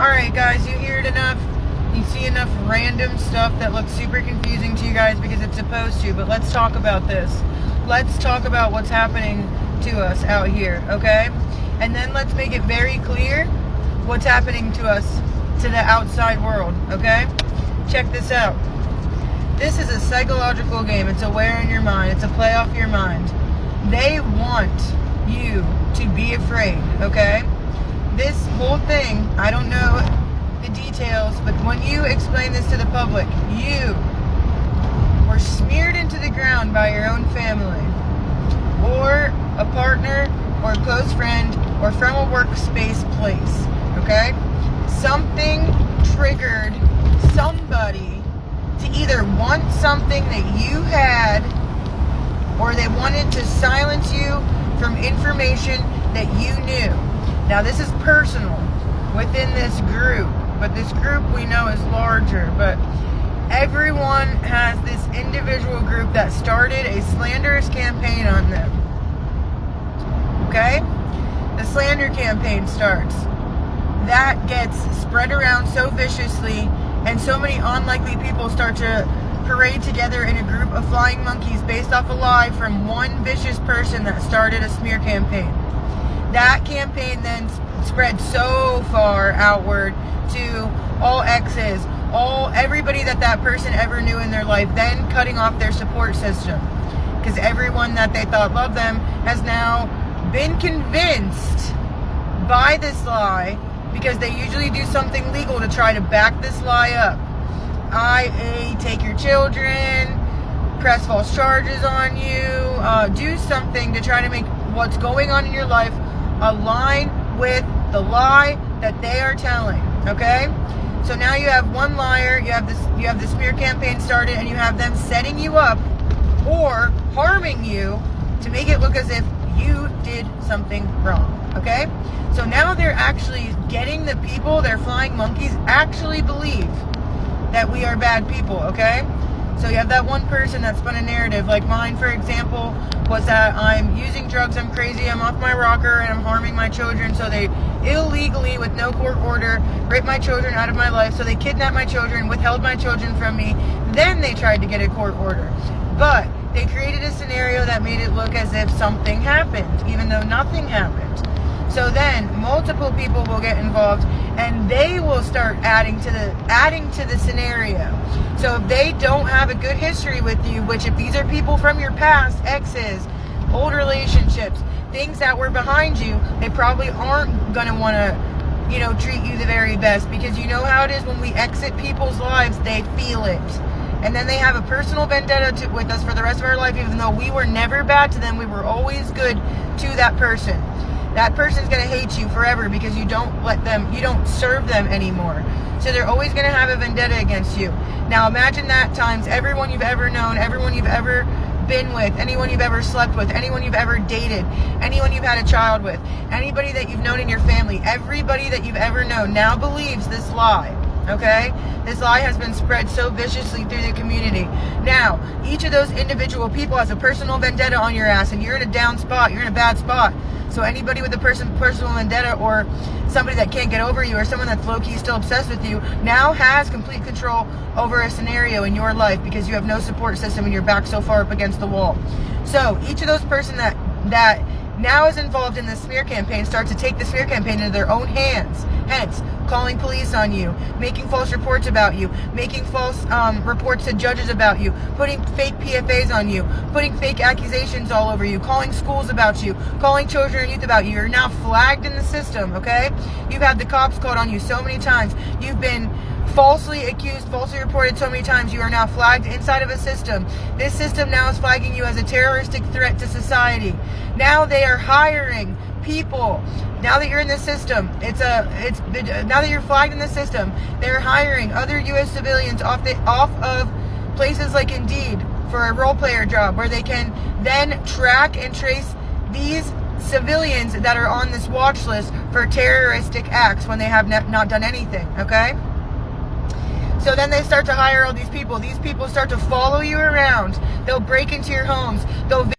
Alright guys, you hear it enough? You see enough random stuff that looks super confusing to you guys because it's supposed to, but let's talk about this. Let's talk about what's happening to us out here, okay? And then let's make it very clear what's happening to us, to the outside world, okay? Check this out. This is a psychological game. It's a wear in your mind. It's a play off your mind. They want you to be afraid, okay? This whole thing, I don't know the details, but when you explain this to the public, you were smeared into the ground by your own family, or a partner, or a close friend, or from a workspace place, okay? Something triggered somebody to either want something that you had, or they wanted to silence you from information that you knew. Now this is personal within this group, but this group we know is larger, but everyone has this individual group that started a slanderous campaign on them. Okay? The slander campaign starts. That gets spread around so viciously, and so many unlikely people start to parade together in a group of flying monkeys based off a lie from one vicious person that started a smear campaign. That campaign then spread so far outward to all exes, everybody that person ever knew in their life, then cutting off their support system. Because everyone that they thought loved them has now been convinced by this lie, because they usually do something legal to try to back this lie up. i.e. take your children, press false charges on you, do something to try to make what's going on in your life align with the lie that they are telling, okay? So now you have one liar, you have the smear campaign started, and you have them setting you up or harming you to make it look as if you did something wrong, okay? So now they're actually getting the people, they're flying monkeys, actually believe that we are bad people, okay? So you have that one person that spun a narrative, like mine, for example, was that I'm using drugs, I'm crazy, I'm off my rocker, and I'm harming my children. So they illegally, with no court order, ripped my children out of my life. So they kidnapped my children, withheld my children from me. Then they tried to get a court order. But they created a scenario that made it look as if something happened, even though nothing happened. So then multiple people will get involved, and they will start adding to the scenario. So if they don't have a good history with you, which if these are people from your past, exes, old relationships, things that were behind you, they probably aren't going to want to, treat you the very best, because you know how it is when we exit people's lives, they feel it. And then they have a personal vendetta with us for the rest of our life, even though we were never bad to them, we were always good to that person. That person's going to hate you forever because you don't serve them anymore. So they're always going to have a vendetta against you. Now imagine that times everyone you've ever known, everyone you've ever been with, anyone you've ever slept with, anyone you've ever dated, anyone you've had a child with, anybody that you've known in your family, everybody that you've ever known now believes this lie. Okay? This lie has been spread so viciously through the community. Now, each of those individual people has a personal vendetta on your ass, and you're in a down spot, you're in a bad spot. So anybody with a personal vendetta, or somebody that can't get over you, or someone that's low-key still obsessed with you, now has complete control over a scenario in your life because you have no support system and you're back so far up against the wall. So each of those person that now is involved in the smear campaign starts to take the smear campaign into their own hands. Hence, calling police on you, making false reports about you, making false reports to judges about you, putting fake PFAs on you, putting fake accusations all over you, calling schools about you, calling children and youth about you. You're now flagged in the system, okay? You've had the cops called on you so many times. You've been falsely accused, falsely reported so many times. You are now flagged inside of a system. This system now is flagging you as a terroristic threat to society. Now they are hiring people. Now that you're in the system, now that you're flagged in the system, they're hiring other U.S. civilians off of places like Indeed for a role player job, where they can then track and trace these civilians that are on this watch list for terroristic acts when they have not done anything, okay? So then they start to hire all these people. These people start to follow you around. They'll break into your homes. They'll